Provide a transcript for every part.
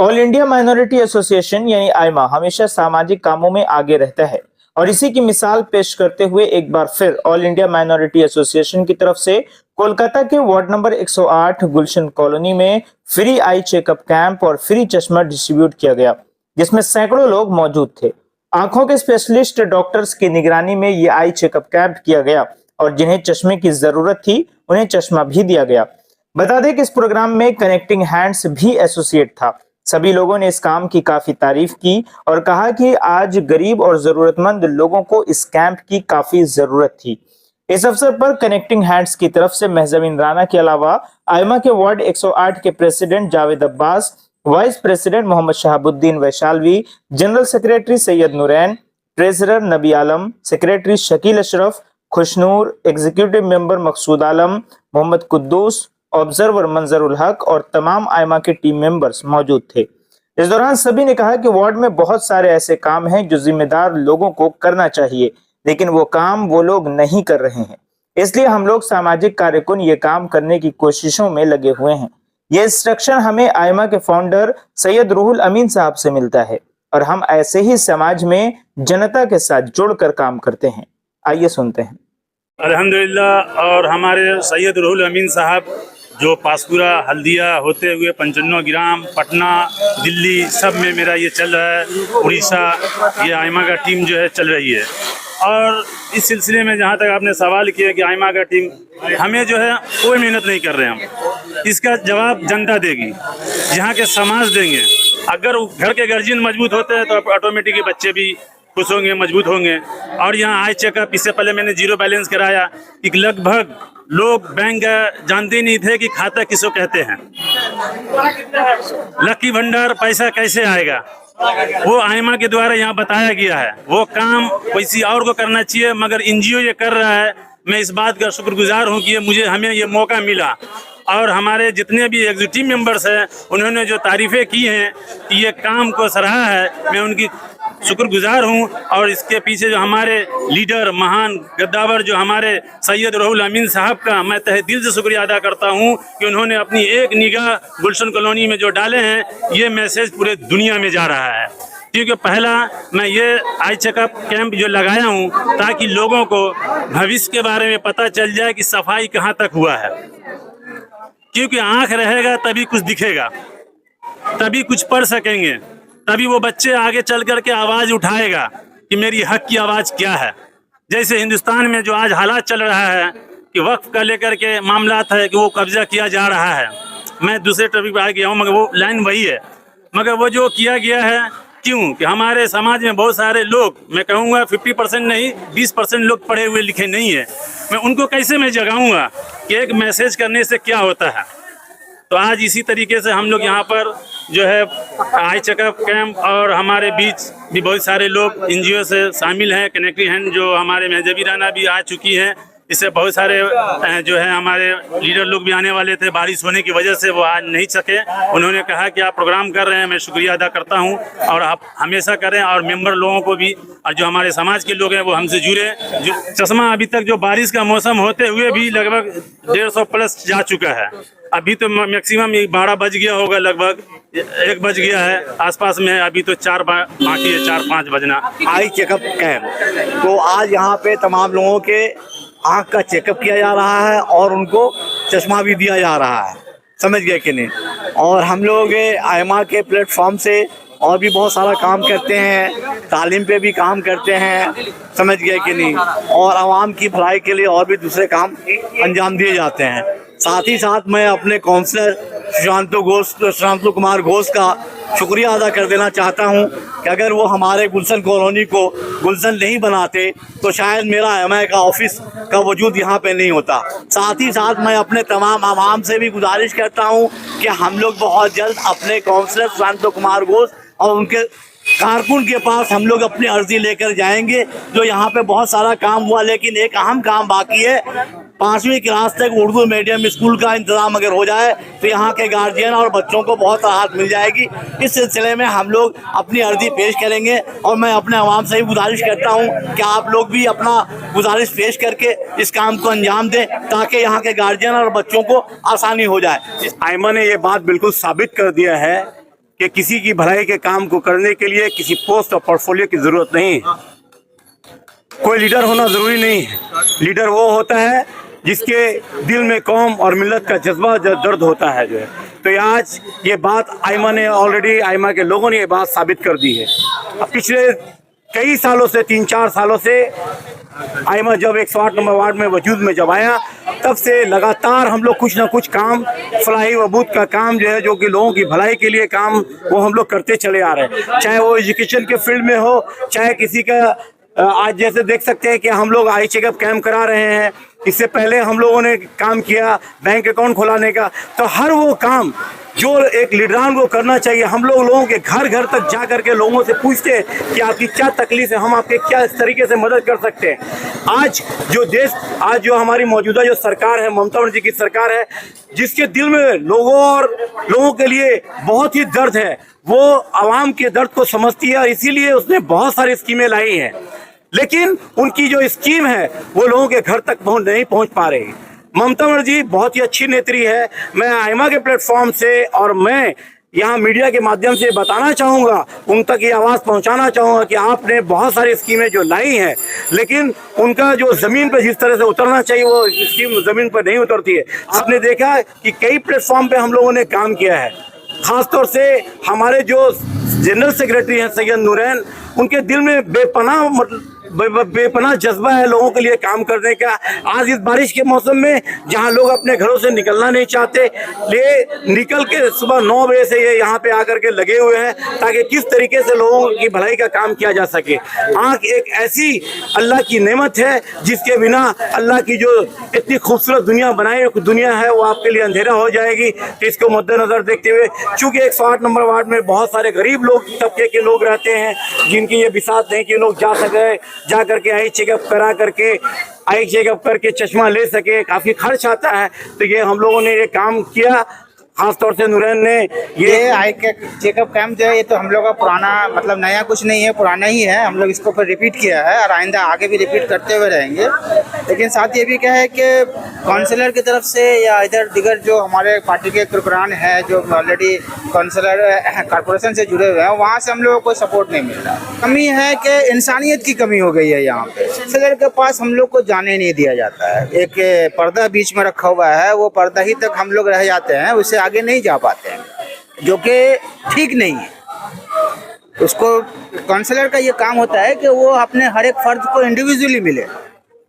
All India minority association यानी आइमा हमेशा सामाजिक कामों में आगे रहता है और इसी की मिसाल पेश करते हुए एक बार फिर ऑल इंडिया माइनॉरिटी एसोसिएशन की तरफ से कोलकाता के वार्ड नंबर 108 गुलशन कॉलोनी में फ्री आई चेकअप कैंप और फ्री चश्मा डिस्ट्रीब्यूट किया गया, जिसमें सैकड़ों लोग मौजूद थे। आंखों के स्पेशलिस्ट डॉक्टर्स की निगरानी में ये आई चेकअप कैंप किया गया और जिन्हें चश्मे की जरूरत थी उन्हें चश्मा भी दिया गया। बता दें कि इस प्रोग्राम में कनेक्टिंग हैंड्स भी एसोसिएट था। सभी लोगों ने इस काम की काफी तारीफ की और कहा कि आज गरीब और जरूरतमंद लोगों को इस कैंप की काफी जरूरत थी। इस अवसर पर कनेक्टिंग हैंड्स की तरफ से महजबीन राना के अलावा आइमा के वार्ड 108 के president Javed Abbas, vice president Mohammad Shahabuddin Vaishalvi, general secretary Syed Noorain, treasurer Nabi Alam, secretary Shakeel Ashraf, Khushnoor, executive member Maqsood Alam, Mohammad Quddus, observer Manzarul Haq और तमाम आइमा के टीम मेंबर्स मौजूद थे। इस दौरान सभी ने कहा कि वार्ड में बहुत सारे ऐसे काम हैं जो जिम्मेदार लोगों को करना चाहिए, लेकिन वो काम वो लोग नहीं कर रहे हैं। इसलिए हम लोग सामाजिक कार्यकुन ये काम करने की कोशिशों में लगे हुए हैं। ये इंस्ट्रक्शन हमें आइमा के फाउंडर सैयद रूहुल अमीन साहब से मिलता है और हम ऐसे ही समाज में जनता के साथ जुड़कर काम करते हैं। आइए सुनते हैं। अल्हम्दुलिल्लाह। और हमारे सैयद रूहुल अमीन साहब जो पासपुरा, हल्दिया होते हुए 95 ग्राम, पटना, दिल्ली सब में मेरा ये चल रहा है। उड़ीसा ये आइमा का टीम जो है चल रही है। और इस सिलसिले में जहाँ तक आपने सवाल किया कि आइमा का टीम हमें जो है कोई मेहनत नहीं कर रहे हैं हम, इसका जवाब जनता देगी, यहाँ के समाज देंगे। अगर घर के गार्जियन मजबूत होते हैं तो ऑटोमेटिक बच्चे भी खुश होंगे, मजबूत होंगे। और यहाँ आई चेकअप, इससे पहले मैंने जीरो बैलेंस कराया कि लगभग लोग बैंक जानते नहीं थे कि खाता किसको कहते हैं। लकी भंडार पैसा कैसे आएगा वो आइमा के द्वारा यहाँ बताया गया है। वो काम किसी और को करना चाहिए, मगर एनजीओ ये कर रहा है। मैं इस बात का शुक्रगुजार हूँ कि हमें ये मौका मिला। और हमारे जितने भी एग्जीक्यूटिव मेंबर्स हैं उन्होंने जो तारीफ़ें की हैं कि ये काम को सराहा है, मैं उनकी शुक्रगुजार हूँ। और इसके पीछे जो हमारे लीडर, महान गद्दावर जो हमारे सैयद रूहुल अमीन साहब का मैं तहे दिल से शुक्रिया अदा करता हूँ कि उन्होंने अपनी एक निगाह गुलशन कॉलोनी में जो डाले हैं, ये मैसेज पूरे दुनिया में जा रहा है। क्योंकि पहला मैं ये आई चेकअप कैंप जो लगाया हूँ ताकि लोगों को भविष्य के बारे में पता चल जाए कि सफाई कहाँ तक हुआ है। क्योंकि आँख रहेगा तभी कुछ दिखेगा, तभी कुछ पढ़ सकेंगे, तभी वो बच्चे आगे चल कर के आवाज़ उठाएगा कि मेरी हक की आवाज़ क्या है। जैसे हिंदुस्तान में जो आज हालात चल रहा है कि वक्फ का लेकर के मामलात है कि वो कब्जा किया जा रहा है। मैं दूसरे टॉपिक पर आ गया हूँ, मगर वो लाइन वही है। मगर वो जो किया गया है, क्यों कि हमारे समाज में बहुत सारे लोग, मैं कहूँगा 50% नहीं 20% लोग पढ़े हुए लिखे नहीं है। मैं उनको कैसे मैं जगाऊँगा कि एक मैसेज करने से क्या होता है। तो आज इसी तरीके से हम लोग यहाँ पर जो है आई चेकअप कैंप, और हमारे बीच भी बहुत सारे लोग एनजीओ से शामिल हैं। कनेक्टिंग हैंड जो हमारे महजबीन राना भी आ चुकी हैं, इससे बहुत सारे जो है हमारे लीडर लोग भी आने वाले थे, बारिश होने की वजह से वो आज नहीं सके। उन्होंने कहा कि आप प्रोग्राम कर रहे हैं, मैं शुक्रिया अदा करता हूं और आप हमेशा करें। और मेंबर लोगों को भी, और जो हमारे समाज के लोग हैं वो हमसे जुड़े। जो चश्मा अभी तक जो बारिश का मौसम होते हुए भी लगभग 150 प्लस जा चुका है। अभी तो मैक्सिमम 12 बज गया होगा, लगभग 1 बज गया है आसपास में। अभी तो 4 बाकी है, 4-5 बजना। आई चेकअप कैंप, तो आज यहाँ पे तमाम लोगों के आँख का चेकअप किया जा रहा है और उनको चश्मा भी दिया जा रहा है, समझ गए कि नहीं। और हम लोग आइमा के प्लेटफॉर्म से और भी बहुत सारा काम करते हैं, तालीम पे भी काम करते हैं, समझ गए कि नहीं। और आवाम की भलाई के लिए और भी दूसरे काम अंजाम दिए जाते हैं। साथ ही साथ मैं अपने काउंसलर सुशांत कुमार घोष का शुक्रिया अदा कर देना चाहता हूं कि अगर वो हमारे गुलशन कॉलोनी को गुलशन नहीं बनाते तो शायद मेरा एमआई का ऑफिस का वजूद यहाँ पे नहीं होता। साथ ही साथ मैं अपने तमाम आवाम से भी गुजारिश करता हूँ कि हम लोग बहुत जल्द अपने काउंसलर सुशांत कुमार घोष और उनके कारकुन के पास हम लोग अपनी अर्जी लेकर जाएंगे। जो यहाँ पे बहुत सारा काम हुआ, लेकिन एक अहम काम बाकी है। 5वीं क्लास तक उर्दू मीडियम स्कूल का इंतजाम अगर हो जाए तो यहाँ के गार्जियन और बच्चों को बहुत राहत मिल जाएगी। इस सिलसिले में हम लोग अपनी अर्जी पेश करेंगे और मैं अपने आवाम से भी गुजारिश करता हूँ कि आप लोग भी अपना गुजारिश पेश करके इस काम को अंजाम दें ताकि यहाँ के गार्जियन और बच्चों को आसानी हो जाए। आइमा ने ये बात बिल्कुल साबित कर दिया है कि किसी की भलाई के काम को करने के लिए किसी पोस्ट और पोर्टफोलियो की जरूरत नहीं है। कोई लीडर होना जरूरी नहीं है। लीडर वो होता है जिसके दिल में कौम और मिल्लत का जज्बा दर्द होता है जो है। तो ये आज ये बात आइमा के लोगों ने ये बात साबित कर दी है। अब पिछले कई सालों से 3-4 सालों से आइमा जब 108 नंबर वार्ड में वजूद में जब आया, तब से लगातार हम लोग कुछ ना कुछ काम फलाही वबूद का काम जो है, जो कि लोगों की भलाई के लिए काम, वो हम लोग करते चले आ रहे हैं। चाहे वो एजुकेशन के फील्ड में हो, चाहे किसी का आज जैसे देख सकते हैं कि हम लोग आई चेकअप कैंप करा रहे हैं। इससे पहले हम लोगों ने काम किया बैंक अकाउंट खुलाने का। तो हर वो काम जो एक लीडरान को करना चाहिए, हम लोगों के घर घर तक जा करके लोगों से पूछते हैं कि आपकी क्या तकलीफ है, हम आपके क्या इस तरीके से मदद कर सकते हैं। आज जो हमारी मौजूदा जो सरकार है, ममता बनर्जी की सरकार है, जिसके दिल में लोगों के लिए बहुत ही दर्द है, वो आवाम के दर्द को समझती है और इसीलिए उसने बहुत सारी स्कीमें लाई हैं। लेकिन उनकी जो स्कीम है वो लोगों के घर तक नहीं पहुंच पा रही। ममता बनर्जी बहुत ही अच्छी नेत्री है। मैं आइमा के प्लेटफॉर्म से और मैं यहाँ मीडिया के माध्यम से बताना चाहूँगा, उन तक ये आवाज़ पहुँचाना चाहूँगा कि आपने बहुत सारी स्कीमें जो लाई हैं, लेकिन उनका जो ज़मीन पर जिस तरह से उतरना चाहिए वो स्कीम ज़मीन पर नहीं उतरती है। आपने देखा कि कई प्लेटफॉर्म पे हम लोगों ने काम किया है। ख़ासतौर से हमारे जो जनरल सेक्रेटरी हैं सैयद नूरैन, उनके दिल में बेपनाह जज्बा है लोगों के लिए काम करने का। आज इस बारिश के मौसम में जहां लोग अपने घरों से निकलना नहीं चाहते, निकल के सुबह 9 बजे से ये यहाँ पे आकर के लगे हुए हैं ताकि किस तरीके से लोगों की भलाई का काम किया जा सके। आँख एक ऐसी अल्लाह की नेमत है जिसके बिना अल्लाह की जो इतनी खूबसूरत दुनिया है वो आपके लिए अंधेरा हो जाएगी। तो इसको मद्देनजर देखते हुए, चूँकि 108 नंबर वार्ड में बहुत सारे गरीब तबके के लोग रहते हैं जिनकी ये बिसात नहीं कि लोग जा करके आई चेकअप करके चश्मा ले सके, काफ़ी खर्च आता है। तो ये हम लोगों ने ये काम किया, खासतौर से नूरैन ने ये आई चेकअप कैंप जो है, ये तो हम लोग का पुराना, मतलब नया कुछ नहीं है, पुराना ही है। हम लोग इसको फिर रिपीट किया है और आइंदा आगे भी रिपीट करते हुए रहेंगे। लेकिन साथ ये भी क्या है कि काउंसलर की तरफ से या इधर दिगर जो हमारे पार्टी के कारकुनान हैं जो ऑलरेडी काउंसलर कॉर्पोरेशन से जुड़े हुए हैं, वहाँ से हम लोगों को सपोर्ट नहीं मिल रहा। कमी है कि इंसानियत की कमी हो गई है यहाँ पे। काउंसलर के पास हम लोग को जाने नहीं दिया जाता है। एक पर्दा बीच में रखा हुआ है, वो पर्दा ही तक हम लोग रह जाते हैं, उससे आगे नहीं जा पाते हैं, जो कि ठीक नहीं है। उसको काउंसलर का ये काम होता है कि वो अपने हर एक फर्द को इंडिविजुअली मिले।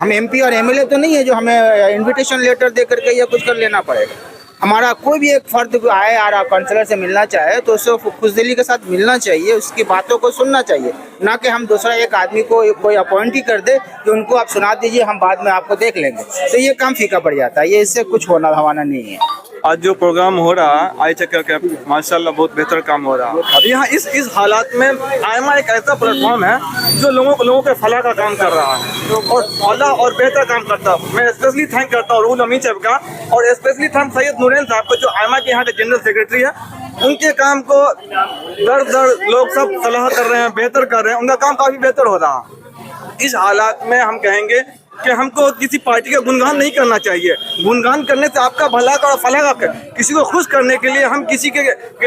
हम एमपी और एमएलए तो नहीं है जो हमें इनविटेशन लेटर दे करके या कुछ कर लेना पड़ेगा। हमारा कोई भी एक फर्द आए और काउंसलर से मिलना चाहे तो उससे खुशदिली के साथ मिलना चाहिए, उसकी बातों को सुनना चाहिए, ना कि हम दूसरा एक आदमी को कोई अपॉइंट ही कर दे कि उनको आप सुना दीजिए, हम बाद में आपको देख लेंगे। तो ये काम फीका पड़ जाता है, ये इससे कुछ होना नहीं है। आज जो प्रोग्राम हो रहा है आई चेकअप कैंप, माशाल्लाह बहुत बेहतर काम हो रहा है। अब यहाँ इस हालात में आइमा एक ऐसा प्लेटफॉर्म है जो लोगों के फलाह का काम कर रहा है और अल्लाह और बेहतर काम करता है। मैं स्पेशली थैंक करता हूँ रूल अमीन साहब का, और स्पेशली थैंक सैयद नूरैन साहब को जो आइमा के यहाँ के जनरल सेक्रेटरी है। उनके काम को दर लोग सब सलाह कर रहे हैं, बेहतर कर रहे हैं, उनका काम काफ़ी बेहतर हो रहा है। इस हालात में हम कहेंगे कि हमको किसी पार्टी का गुणगान नहीं करना चाहिए। गुणगान करने से आपका भला का और फलाह का, किसी को खुश करने के लिए हम किसी के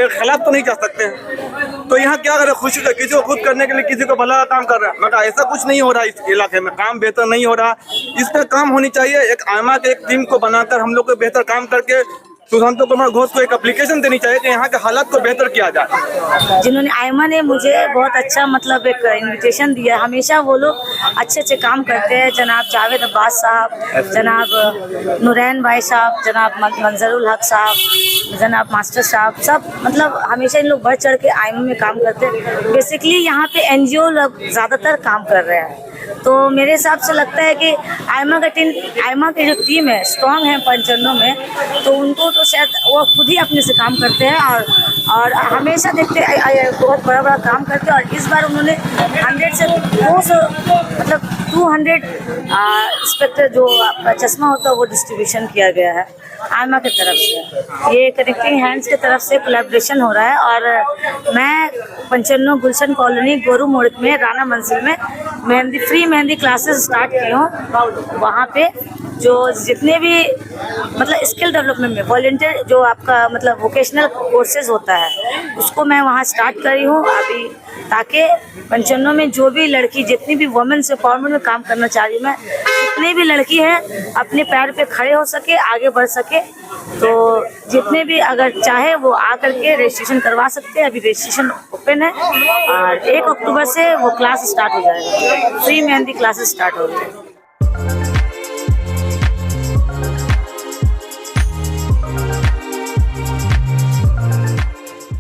खिलाफ तो नहीं जा सकते हैं। तो यहाँ क्या करें, खुशी का किसी को खुश करने के लिए किसी को भला का काम कर रहा है, मगर ऐसा कुछ नहीं हो रहा। इस इलाके में काम बेहतर नहीं हो रहा, इस पर काम होनी चाहिए। एक आइमा के एक टीम को बनाकर हम लोग को बेहतर काम करके सुशांत कुमार घोष को एक एप्लीकेशन देनी चाहिए कि यहाँ के हालात को बेहतर किया जाए। जिन्होंने आइमा ने मुझे बहुत अच्छा मतलब एक इनविटेशन दिया। हमेशा वो लोग अच्छे काम करते हैं। जनाब जावेद अब्बास साहब, जनाब नूरैन भाई साहब, जनाब मंजरुल हक साहब, जनाब मास्टर साहब, सब मतलब हमेशा इन लोग बढ़ चढ़ के आइमा में काम करते हैं। बेसिकली यहाँ पे NGO लोग ज़्यादातर काम कर रहे हैं। तो मेरे हिसाब से लगता है कि आइमा की जो टीम है स्ट्रॉन्ग है पंचन्नों में, तो उनको तो शायद वो खुद ही अपने से काम करते हैं और हमेशा देखते बहुत बड़ा काम करते हैं। और इस बार उन्होंने 100 से 200 मतलब 200 इंस्पेक्टर जो आपका चश्मा होता है वो डिस्ट्रीब्यूशन किया गया है आइमा की तरफ से। ये कनेक्टिंग हैंड्स की तरफ से कोलैबोरेशन हो रहा है। और मैं 95 गुलशन कॉलोनी गोरू मोड़ में राना मंजिल में फ्री मेहंदी क्लासेस स्टार्ट की हूँ। वहाँ पे जो जितने भी मतलब स्किल डेवलपमेंट में वॉलंटियर जो आपका मतलब वोकेशनल कोर्सेज होता है उसको मैं वहाँ स्टार्ट करी हूँ अभी, ताकि पंचानवे में जो भी लड़की जितनी भी वुमेन्स एम्पावरमेंट में काम करना चाह रही मैं जितनी भी लड़की हैं अपने पैर पे खड़े हो सके, आगे बढ़ सके, तो जितने भी अगर चाहे वो आकर के रजिस्ट्रेशन करवा सकते हैं। अभी रजिस्ट्रेशन ओपन है और 1 अक्टूबर से वो क्लास स्टार्ट हो जाएगा, फ्री मेहंदी क्लासेस स्टार्ट हो गई।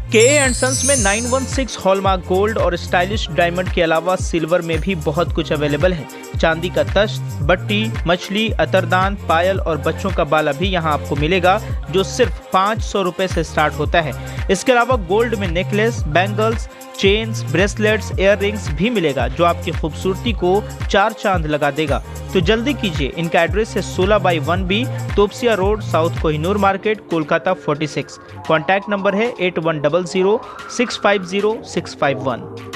के सन्स में 916 हॉलमार्क गोल्ड और स्टाइलिश डायमंड के अलावा सिल्वर में भी बहुत कुछ अवेलेबल है। चांदी का तश्त, बट्टी, मछली, अतरदान, पायल और बच्चों का बाला भी यहाँ आपको मिलेगा, जो सिर्फ 500 रुपए से स्टार्ट होता है। इसके अलावा गोल्ड में necklace, bangles, chains, bracelets, ear rings भी मिलेगा, जो आपकी खूबसूरती को 4 चांद लगा देगा। तो जल्दी कीजिए, इनका एड्रेस है 16/1B Topsia road, south Kohinoor market, Kolkata 46। Contact number है 8100 650 651।